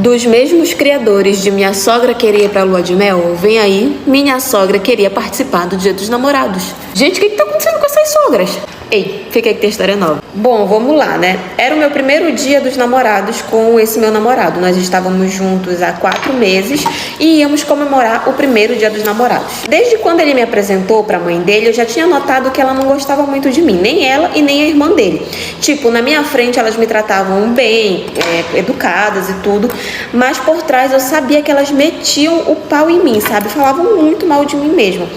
Dos mesmos criadores de Minha Sogra Queria Ir Pra Lua de Mel, vem aí, Minha Sogra Queria Participar do Dia dos Namorados. Gente, o que tá acontecendo com essas sogras? Ei, fica aí que tem história nova. Bom, vamos lá, né? Era o meu primeiro dia dos namorados com esse meu namorado. Nós estávamos juntos há 4 meses e íamos comemorar o primeiro dia dos namorados. Desde quando ele me apresentou pra mãe dele, eu já tinha notado que ela não gostava muito de mim, nem ela e nem a irmã dele. Tipo, na minha frente elas me tratavam bem, educadas e tudo, mas por trás eu sabia que elas metiam o pau em mim, sabe? Falavam muito mal de mim mesmo.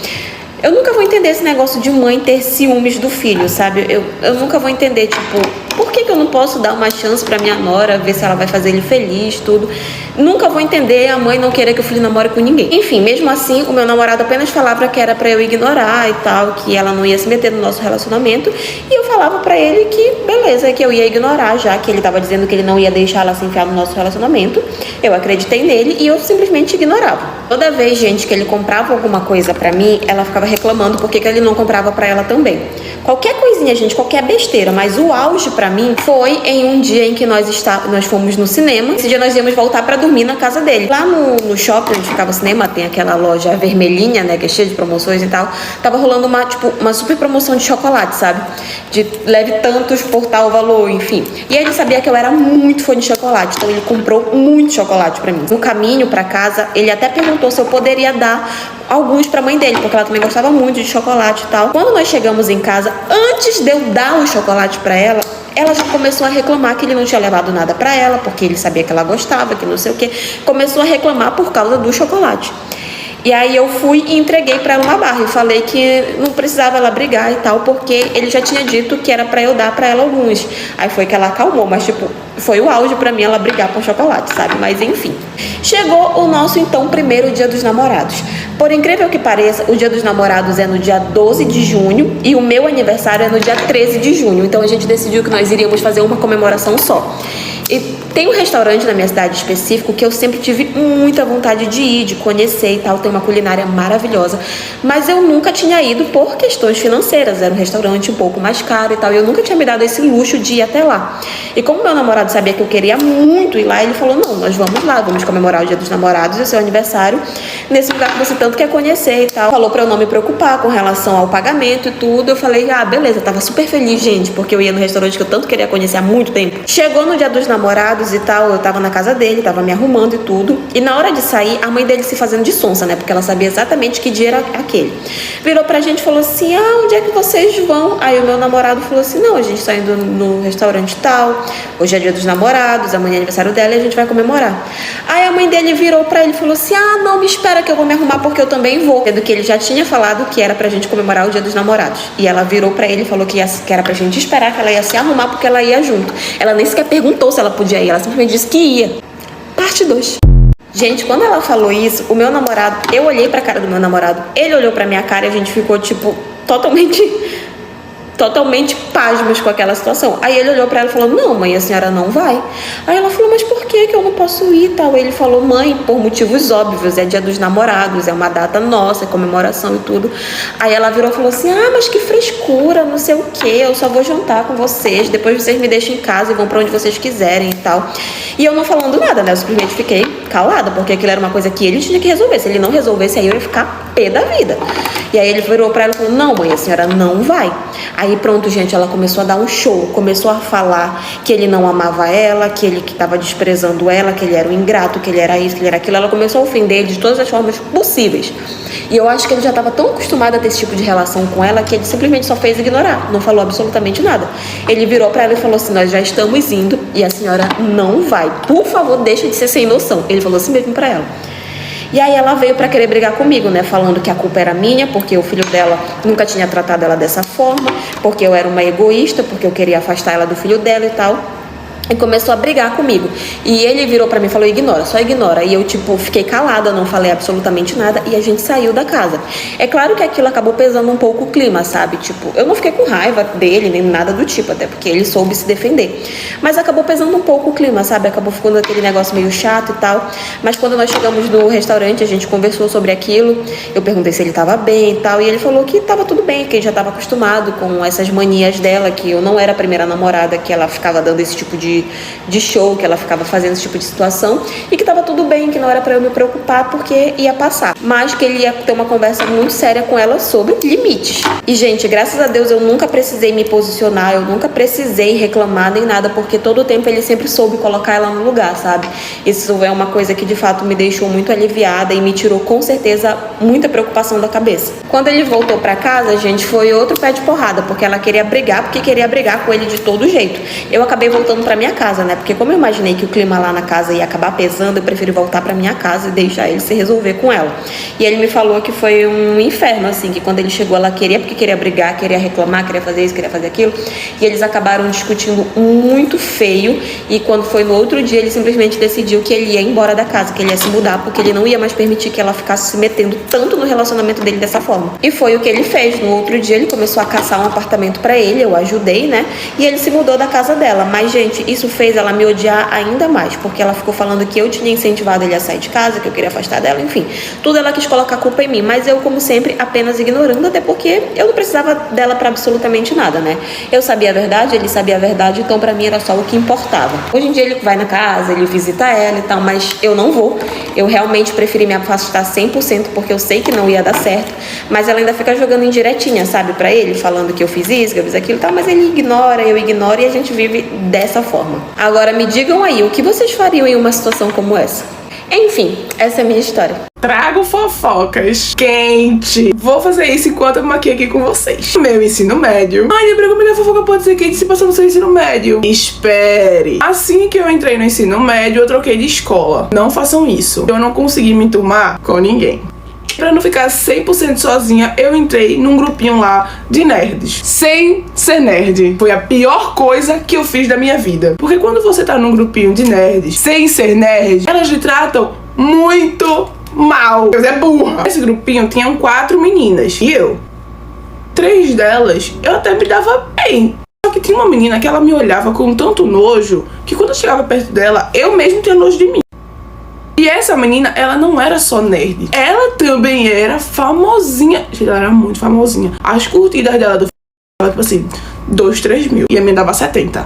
Eu nunca vou entender esse negócio de mãe ter ciúmes do filho, sabe? Eu nunca vou entender, tipo, por que eu não posso dar uma chance pra minha nora, ver se ela vai fazer ele feliz, tudo. Nunca vou entender a mãe não querer que o filho namore com ninguém. Enfim, mesmo assim, o meu namorado apenas falava que era pra eu ignorar e tal, que ela não ia se meter no nosso relacionamento. E eu falava pra ele que, beleza, que eu ia ignorar, já que ele tava dizendo que ele não ia deixar ela se enfiar no nosso relacionamento. Eu acreditei nele e eu simplesmente ignorava. Toda vez, gente, que ele comprava alguma coisa pra mim, ela ficava reclamando porque que ele não comprava pra ela também. Qualquer coisinha, gente, qualquer besteira, mas o auge pra mim foi em um dia em que nós fomos no cinema. Esse dia nós íamos voltar pra dormir na casa dele. Lá no shopping onde ficava o cinema, tem aquela loja vermelhinha, né, que é cheia de promoções e tal. Tava rolando uma super promoção de chocolate, sabe? De leve tantos por tal valor, enfim. E ele sabia que eu era muito fã de chocolate, então ele comprou muito chocolate pra mim. No caminho pra casa, ele até perguntou se eu poderia dar alguns pra mãe dele, porque ela também gostava muito de chocolate e tal. Quando nós chegamos em casa, antes de eu dar o chocolate pra ela já começou a reclamar que ele não tinha levado nada pra ela, porque ele sabia que ela gostava, que não sei o que. Começou a reclamar por causa do chocolate. E aí eu fui e entreguei pra ela uma barra e falei que não precisava ela brigar e tal, porque ele já tinha dito que era pra eu dar pra ela alguns. Aí foi que ela acalmou, mas tipo, foi o auge pra mim ela brigar por chocolate, sabe? Mas enfim. Chegou o nosso então primeiro dia dos namorados. Por incrível que pareça, o dia dos namorados é no dia 12 de junho e o meu aniversário é no dia 13 de junho. Então a gente decidiu que nós iríamos fazer uma comemoração só. E tem um restaurante na minha cidade específico que eu sempre tive muita vontade de ir, de conhecer e tal. Tem uma culinária maravilhosa. Mas eu nunca tinha ido por questões financeiras. Era um restaurante um pouco mais caro e tal. E eu nunca tinha me dado esse luxo de ir até lá. E como meu namorado sabia que eu queria muito ir lá, ele falou, não, nós vamos lá, vamos comemorar o dia dos namorados e o seu aniversário nesse lugar que você tanto quer conhecer e tal. Falou pra eu não me preocupar com relação ao pagamento e tudo. Eu falei, beleza, tava super feliz, gente, porque eu ia no restaurante que eu tanto queria conhecer há muito tempo. Chegou no dia dos namorados e tal, eu tava na casa dele, tava me arrumando e tudo. E na hora de sair, a mãe dele se fazendo de sonsa, né? Porque ela sabia exatamente que dia era aquele. Virou pra gente e falou assim, onde é que vocês vão? Aí o meu namorado falou assim, não, a gente tá indo no restaurante tal, hoje é dia dos namorados, amanhã é aniversário dela e a gente vai comemorar. Aí a mãe dele virou pra ele e falou assim, não, me espera que eu vou me arrumar porque eu também vou. Sendo que ele já tinha falado que era pra gente comemorar o dia dos namorados. E ela virou pra ele e falou que era pra gente esperar, que ela ia se arrumar porque ela ia junto. Ela nem sequer perguntou se ela podia ir, ela simplesmente disse que ia. Parte 2. Gente, quando ela falou isso, o meu namorado, eu olhei pra cara do meu namorado, ele olhou pra minha cara e a gente ficou, tipo, totalmente pasmos com aquela situação. Aí ele olhou pra ela e falou, não, mãe, a senhora não vai. Aí ela falou, mas por que eu não posso ir e tal? Aí ele falou, mãe, por motivos óbvios, é dia dos namorados, é uma data nossa, é comemoração e tudo. Aí ela virou e falou assim, mas que frescura, não sei o que, eu só vou jantar com vocês, depois vocês me deixam em casa e vão pra onde vocês quiserem e tal. E eu não falando nada, né, eu simplesmente fiquei calada, porque aquilo era uma coisa que ele tinha que resolver. Se ele não resolvesse, aí eu ia ficar pé da vida. E aí ele virou pra ela e falou, não, mãe, a senhora não vai. Aí pronto, gente, ela começou a dar um show, começou a falar que ele não amava ela, que ele que estava desprezando ela, que ele era um ingrato, que ele era isso, que ele era aquilo. Ela começou a ofender ele de todas as formas possíveis. E eu acho que ele já estava tão acostumado a ter esse tipo de relação com ela que ele simplesmente só fez ignorar, não falou absolutamente nada. Ele virou pra ela e falou assim, nós já estamos indo e a senhora não vai. Por favor, deixa de ser sem noção. Ele falou assim mesmo pra ela. E aí ela veio pra querer brigar comigo, né? Falando que a culpa era minha, porque o filho dela nunca tinha tratado ela dessa forma, porque eu era uma egoísta, porque eu queria afastar ela do filho dela e tal. E começou a brigar comigo. E ele virou pra mim e falou, ignora, só ignora. E eu, tipo, fiquei calada, não falei absolutamente nada. E a gente saiu da casa. É claro que aquilo acabou pesando um pouco o clima, sabe? Tipo, eu não fiquei com raiva dele, nem nada do tipo. Até porque ele soube se defender. Mas acabou pesando um pouco o clima, sabe? Acabou ficando aquele negócio meio chato e tal. Mas quando nós chegamos no restaurante, a gente conversou sobre aquilo. Eu perguntei se ele tava bem e tal. E ele falou que tava tudo bem, que ele já tava acostumado com essas manias dela. Que eu não era a primeira namorada que ela ficava dando esse tipo de de show que ela ficava fazendo, esse tipo de situação, e que tava tudo bem, que não era pra eu me preocupar porque ia passar, mas que ele ia ter uma conversa muito séria com ela sobre limites. E, gente, graças a Deus eu nunca precisei me posicionar, eu nunca precisei reclamar nem nada, porque todo o tempo ele sempre soube colocar ela no lugar, sabe? Isso é uma coisa que de fato me deixou muito aliviada e me tirou com certeza muita preocupação da cabeça. Quando ele voltou pra casa, gente, foi outro pé de porrada, porque ela queria brigar, porque queria brigar com ele de todo jeito. Eu acabei voltando pra minha casa, né? Porque como eu imaginei que o clima lá na casa ia acabar pesando, eu preferi voltar pra minha casa e deixar ele se resolver com ela. E ele me falou que foi um inferno, assim, que quando ele chegou ela queria, porque queria brigar, queria reclamar, queria fazer isso, queria fazer aquilo, e eles acabaram discutindo muito feio, e quando foi no outro dia, ele simplesmente decidiu que ele ia embora da casa, que ele ia se mudar, porque ele não ia mais permitir que ela ficasse se metendo tanto no relacionamento dele dessa forma. E foi o que ele fez. No outro dia, ele começou a caçar um apartamento pra ele, eu ajudei, né, e ele se mudou da casa dela. Mas, gente, isso fez ela me odiar ainda mais, porque ela ficou falando que eu tinha incentivado ele a sair de casa, que eu queria afastar dela, enfim, tudo ela quis colocar a culpa em mim, mas eu, como sempre, apenas ignorando, até porque eu não precisava dela pra absolutamente nada, né? Eu sabia a verdade, ele sabia a verdade, então pra mim era só o que importava. Hoje em dia ele vai na casa, ele visita ela e tal, mas eu não vou. Eu realmente preferi me afastar 100%, porque eu sei que não ia dar certo, mas ela ainda fica jogando indiretinha, sabe, pra ele, falando que eu fiz isso, que eu fiz aquilo e tal, mas ele ignora, eu ignoro e a gente vive dessa forma. Agora me digam aí, o que vocês fariam em uma situação como essa? Enfim, essa é a minha história. Trago fofocas quente. Vou fazer isso enquanto eu maquio aqui com vocês. Meu ensino médio. Ai, Débora, como é que a fofoca pode ser quente se passou no seu ensino médio? Espere. Assim que eu entrei no ensino médio, eu troquei de escola. Não façam isso. Eu não consegui me enturmar com ninguém. Pra não ficar 100% sozinha, eu entrei num grupinho lá de nerds. Sem ser nerd. Foi a pior coisa que eu fiz da minha vida. Porque quando você tá num grupinho de nerds, sem ser nerd, elas lhe tratam muito mal. Deus é burra. Esse grupinho tinham 4 meninas. E eu, 3 delas, eu até me dava bem. Só que tinha uma menina que ela me olhava com tanto nojo, que quando eu chegava perto dela, eu mesmo tinha nojo de mim. E essa menina, ela não era só nerd. Ela também era famosinha. Ela era muito famosinha. As curtidas dela do tipo assim, 2, 3 mil. E a minha dava 70.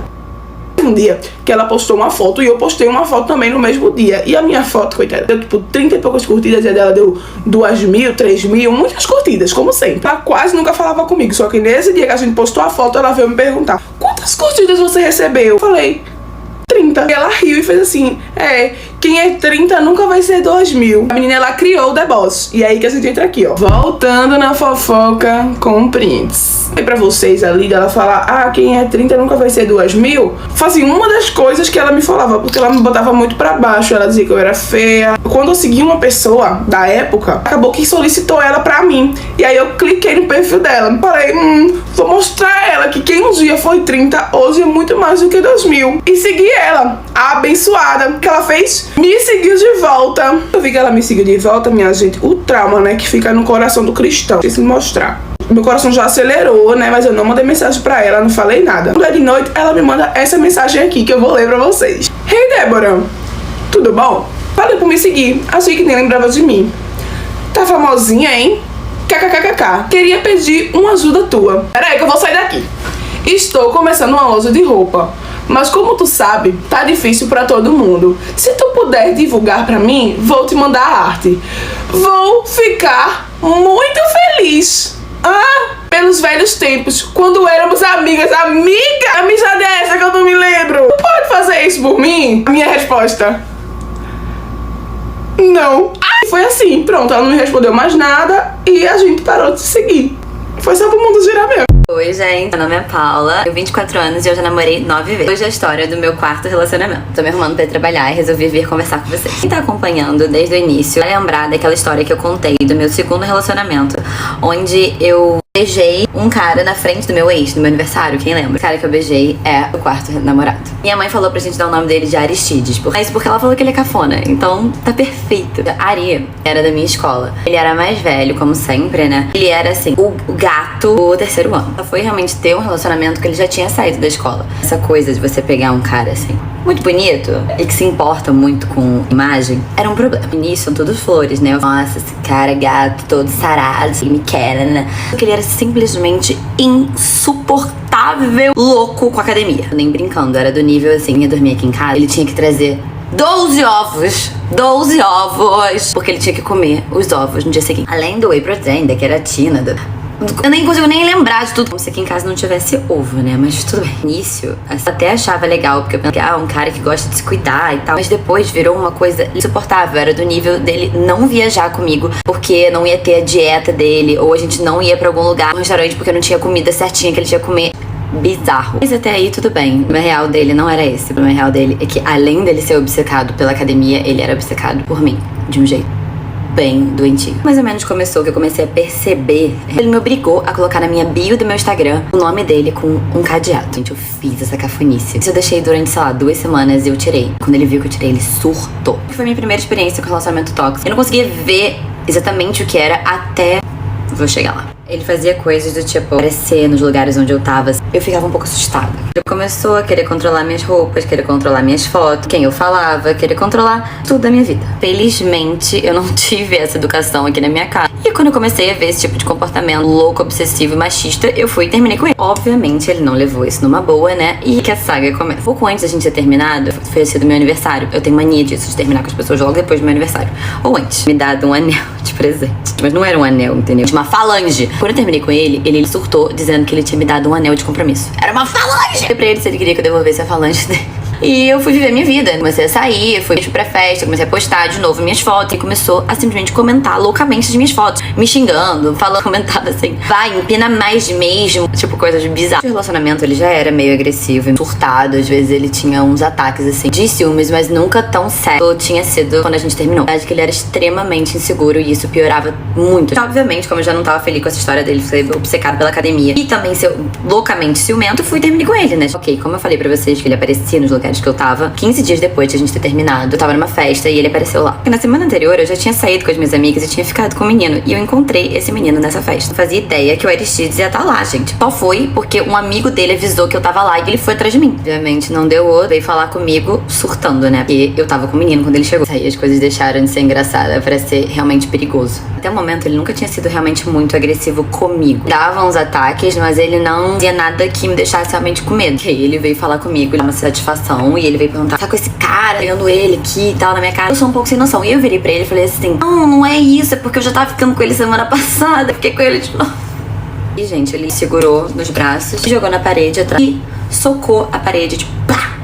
Um dia que ela postou uma foto e eu postei uma foto também no mesmo dia. E a minha foto, coitada, deu tipo 30 e poucas curtidas e a dela deu 2 mil, 3 mil, muitas curtidas, como sempre. Ela quase nunca falava comigo. Só que nesse dia que a gente postou a foto, ela veio me perguntar: quantas curtidas você recebeu? Eu falei: 30. E ela riu e fez assim: quem é 30 nunca vai ser 2 mil. A menina, ela criou o The Boss. E é aí que a gente entra aqui, ó. Voltando na fofoca com prints. E pra vocês ali, ela falar: quem é 30 nunca vai ser 2 mil. Foi assim, uma das coisas que ela me falava, porque ela me botava muito pra baixo. Ela dizia que eu era feia. Quando eu segui uma pessoa da época, acabou que solicitou ela pra mim. E aí eu cliquei no perfil dela. Falei: vou mostrar a ela que quem um dia foi 30, hoje é muito mais do que 2 mil. E segui ela, a abençoada. O que ela fez? Me seguiu de volta. Eu vi que ela me seguiu de volta, minha gente. O trauma, né, que fica no coração do cristão. Deixa eu mostrar. Meu coração já acelerou, né, mas eu não mandei mensagem pra ela, não falei nada. Quando é de noite, ela me manda essa mensagem aqui, que eu vou ler pra vocês. Hey, Débora, tudo bom? Valeu por me seguir. Achei que nem lembrava de mim. Tá famosinha, hein? KKKKK. Queria pedir uma ajuda tua. Pera aí que eu vou sair daqui. Estou começando uma loja de roupa, mas como tu sabe, tá difícil pra todo mundo. Se tu puder divulgar pra mim, vou te mandar a arte. Vou ficar muito feliz. Pelos velhos tempos, quando éramos amigas. Amiga? Que amizade é essa que eu não me lembro? Tu pode fazer isso por mim? A minha resposta: não. Foi assim, pronto, ela não me respondeu mais nada e a gente parou de se seguir. Foi só pro mundo girar mesmo. Oi, gente, meu nome é Paula, tenho 24 anos e eu já namorei 9 vezes. Hoje é a história do meu 4º relacionamento. Tô me arrumando pra ir trabalhar e resolvi vir conversar com vocês. Quem tá acompanhando desde o início vai lembrar daquela história que eu contei do meu 2º relacionamento, onde eu beijei um cara na frente do meu ex, no meu aniversário, quem lembra? O cara que eu beijei é o 4º namorado. Minha mãe falou pra gente dar o nome dele de Aristides, mas porque ela falou que ele é cafona, então tá perfeito. Ari era da minha escola. Ele era mais velho, como sempre, né? Ele era, assim, o gato do 3º ano. Só foi realmente ter um relacionamento que ele já tinha saído da escola. Essa coisa de você pegar um cara assim, muito bonito e que se importa muito com imagem, era um problema. No início são tudo flores, né? Nossa, esse cara gato, todo sarado, ele me quer, né? Porque ele era simplesmente insuportável, louco com a academia. Nem brincando, era do nível assim, ia dormir aqui em casa, ele tinha que trazer 12 ovos! 12 ovos! Porque ele tinha que comer os ovos no dia seguinte. Além do whey protein, da queratina, eu nem consigo nem lembrar de tudo. Como se aqui em casa não tivesse ovo, né? Mas tudo bem. No início, eu até achava legal, porque eu pensava, um cara que gosta de se cuidar e tal. Mas depois virou uma coisa insuportável. Era do nível dele não viajar comigo, porque não ia ter a dieta dele, ou a gente não ia pra algum lugar, um restaurante, porque não tinha comida certinha que ele tinha que comer. Bizarro. Mas até aí tudo bem. O problema real dele não era esse. O problema real dele é que, além dele ser obcecado pela academia, ele era obcecado por mim. De um jeito bem doentio. Mais ou menos começou que eu comecei a perceber. Ele me obrigou a colocar na minha bio do meu Instagram o nome dele com um cadeado. Gente, eu fiz essa cafonice. Isso eu deixei durante, sei lá, 2 semanas e eu tirei. Quando ele viu que eu tirei, ele surtou. Foi minha primeira experiência com relacionamento tóxico. Eu não conseguia ver exatamente o que era até... Vou chegar lá. Ele fazia coisas do tipo aparecer nos lugares onde eu tava. Eu ficava um pouco assustada. Ele começou a querer controlar minhas roupas, querer controlar minhas fotos, quem eu falava, querer controlar tudo da minha vida. Felizmente, eu não tive essa educação aqui na minha casa. E quando eu comecei a ver esse tipo de comportamento louco, obsessivo e machista, eu fui e terminei com ele. Obviamente, ele não levou isso numa boa, né? E que a saga começa. Pouco antes da gente ter terminado, foi sido meu aniversário. Eu tenho mania disso, de terminar com as pessoas logo depois do meu aniversário. Ou antes, me dado um anel de presente. Mas não era um anel, entendeu? De uma falange. Quando eu terminei com ele, ele surtou dizendo que ele tinha me dado um anel de compromisso. Era uma falange! Eu falei pra ele se ele queria que eu devolvesse a falange dele. E eu fui viver minha vida. Comecei a sair, fui pra festa, comecei a postar de novo minhas fotos. E começou a simplesmente comentar loucamente as minhas fotos. Me xingando, falando, comentava assim, vai, empina mais mesmo. Tipo, coisas bizarras. O relacionamento, ele já era meio agressivo, surtado. Às vezes ele tinha uns ataques, assim, de ciúmes, mas nunca tão sério. Tinha sido quando a gente terminou. A verdade é que ele era extremamente inseguro e isso piorava muito. E, obviamente, como eu já não tava feliz com essa história dele ser obcecado pela academia e também ser loucamente ciumento, fui e terminei com ele, né? Ok, como eu falei pra vocês que ele aparecia nos lugares que eu tava, 15 dias depois de a gente ter terminado, eu tava numa festa e ele apareceu lá. Porque na semana anterior eu já tinha saído com as minhas amigas e tinha ficado com um menino. E eu encontrei esse menino nessa festa. Não fazia ideia que o Aristides ia estar lá, gente. Só foi porque um amigo dele avisou que eu tava lá e ele foi atrás de mim. Obviamente não deu outro, veio falar comigo surtando, né? Porque eu tava com o menino quando ele chegou. Aí as coisas deixaram de ser engraçadas pra ser realmente perigoso. Até o momento ele nunca tinha sido realmente muito agressivo comigo. Dava uns ataques, mas ele não dizia nada que me deixasse realmente com medo. E aí ele veio falar comigo, uma satisfação, e ele veio perguntar, tá com esse cara, pegando ele aqui e tal na minha cara. Eu sou um pouco sem noção. E eu virei pra ele e falei assim, não é isso, é porque eu já tava ficando com ele semana passada, fiquei com ele de novo. E, gente, ele segurou nos braços, jogou na parede atrás e socou a parede, tipo, pá,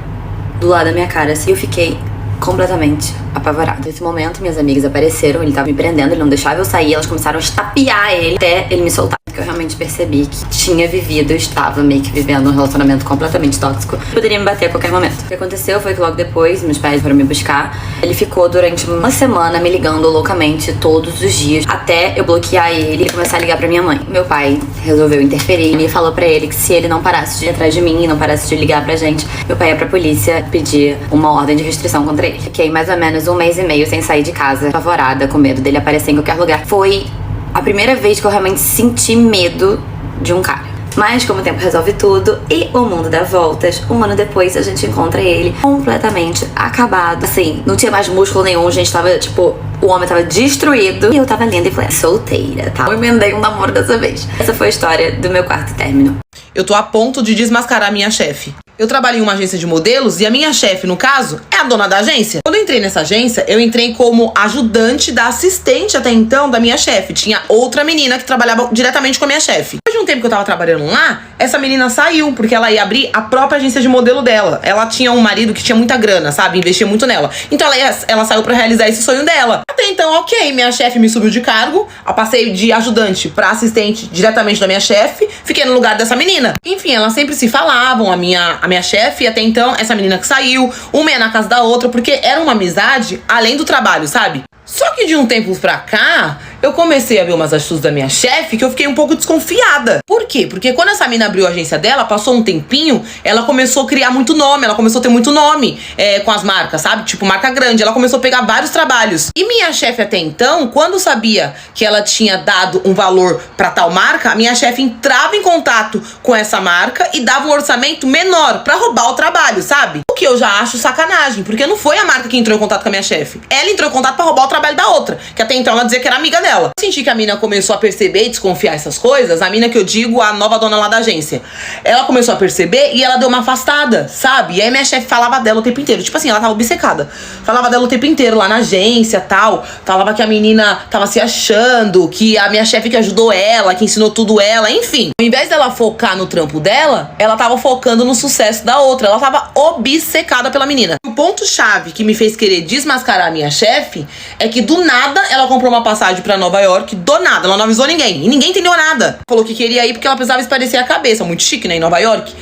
do lado da minha cara, assim. Eu fiquei completamente apavorada. Nesse momento, minhas amigas apareceram, ele tava me prendendo, ele não deixava eu sair, elas começaram a estapear ele até ele me soltar. Que eu realmente percebi que tinha vivido, estava meio que vivendo um relacionamento completamente tóxico. Poderia me bater a qualquer momento. O que aconteceu foi que logo depois, meus pais foram me buscar. Ele ficou durante uma semana me ligando loucamente todos os dias, até eu bloquear ele e começar a ligar pra minha mãe. Meu pai resolveu interferir e falou pra ele que se ele não parasse de ir atrás de mim e não parasse de ligar pra gente, meu pai ia pra polícia pedir uma ordem de restrição contra ele. Fiquei mais ou menos 1 mês e meio sem sair de casa, apavorada, com medo dele aparecer em qualquer lugar. Foi a primeira vez que eu realmente senti medo de um cara. Mas como o tempo resolve tudo e o mundo dá voltas, 1 ano depois a gente encontra ele completamente acabado. Assim, não tinha mais músculo nenhum, a gente tava, tipo, o homem tava destruído. E eu tava linda e falei, solteira, tá? Eu emendei um namoro dessa vez. Essa foi a história do meu quarto término. Eu tô a ponto de desmascarar minha chefe. Eu trabalho em uma agência de modelos e a minha chefe, no caso, é a dona da agência. Quando eu entrei nessa agência, eu entrei como ajudante da assistente até então da minha chefe. Tinha outra menina que trabalhava diretamente com a minha chefe. Depois de um tempo que eu tava trabalhando lá, essa menina saiu, porque ela ia abrir a própria agência de modelo dela. Ela tinha um marido que tinha muita grana, sabe? Investia muito nela. Então ela saiu pra realizar esse sonho dela. Até então, ok, minha chefe me subiu de cargo. Eu passei de ajudante pra assistente diretamente da minha chefe. Fiquei no lugar dessa menina. Enfim, elas sempre se falavam, a minha chefe, e até então, essa menina que saiu, uma ia na casa da outra, porque era uma amizade além do trabalho, sabe? Só que de um tempo pra cá, eu comecei a ver umas atitudes da minha chefe que eu fiquei um pouco desconfiada. Por quê? Porque quando essa mina abriu a agência dela, passou um tempinho, ela começou a criar muito nome, ela começou a ter muito nome com as marcas, sabe? Tipo, marca grande. Ela começou a pegar vários trabalhos. E minha chefe até então, quando sabia que ela tinha dado um valor pra tal marca, a minha chefe entrava em contato com essa marca e dava um orçamento menor pra roubar o trabalho, sabe? O que eu já acho sacanagem, porque não foi a marca que entrou em contato com a minha chefe. Ela entrou em contato pra roubar o trabalho da outra, que até então ela dizia que era amiga dela. Eu senti que a mina começou a perceber e desconfiar essas coisas, a mina que eu digo, a nova dona lá da agência. Ela começou a perceber e ela deu uma afastada, sabe? E aí minha chefe falava dela o tempo inteiro. Tipo assim, ela tava obcecada. Falava dela o tempo inteiro lá na agência, tal. Falava que a menina tava se achando, que a minha chefe que ajudou ela, que ensinou tudo ela, enfim. Ao invés dela focar no trampo dela, ela tava focando no sucesso da outra. Ela tava obcecada pela menina. O ponto-chave que me fez querer desmascarar a minha chefe é que do nada ela comprou uma passagem pra Nova York. Do nada, ela não avisou ninguém. E ninguém entendeu nada. Falou que queria ir porque ela precisava espairecer a cabeça. Muito chique, né, em Nova York.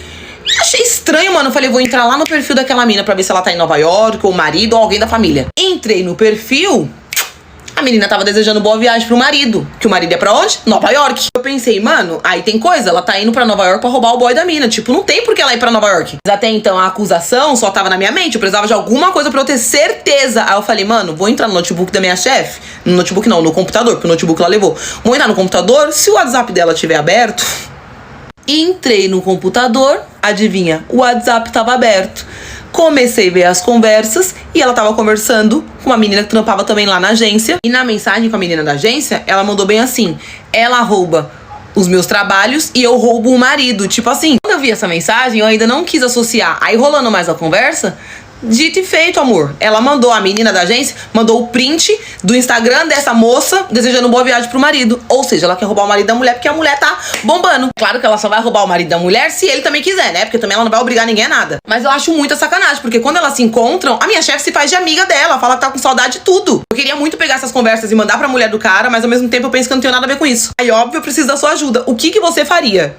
Eu achei estranho, mano. Eu falei, vou entrar lá no perfil daquela mina pra ver se ela tá em Nova York, ou o marido, ou alguém da família. Entrei no perfil, a menina tava desejando boa viagem pro marido. Que o marido é pra onde? Nova York. Eu pensei, mano, aí tem coisa. Ela tá indo pra Nova York pra roubar o boy da mina. Tipo, não tem por que ela ir pra Nova York. Mas até então a acusação só tava na minha mente. Eu precisava de alguma coisa pra eu ter certeza. Aí eu falei, mano, vou entrar no notebook da minha chefe. No notebook não, no computador, porque o notebook ela levou. Vou entrar no computador, se o WhatsApp dela estiver aberto. Entrei no computador, adivinha, o WhatsApp tava aberto. Comecei a ver as conversas e ela tava conversando com uma menina que trampava também lá na agência. E na mensagem com a menina da agência, ela mandou bem assim: ela rouba os meus trabalhos e eu roubo o marido. Tipo assim, quando eu vi essa mensagem, eu ainda não quis associar. Aí rolando mais a conversa, dito e feito, amor. Ela mandou, a menina da agência, mandou o print do Instagram dessa moça desejando boa viagem pro marido. Ou seja, ela quer roubar o marido da mulher porque a mulher tá bombando. Claro que ela só vai roubar o marido da mulher se ele também quiser, né? Porque também ela não vai obrigar ninguém a nada. Mas eu acho muita sacanagem, porque quando elas se encontram, a minha chefe se faz de amiga dela, fala que tá com saudade de tudo. Eu queria muito pegar essas conversas e mandar pra mulher do cara, mas ao mesmo tempo eu penso que eu não tenho nada a ver com isso. Aí, óbvio, eu preciso da sua ajuda. O que você faria?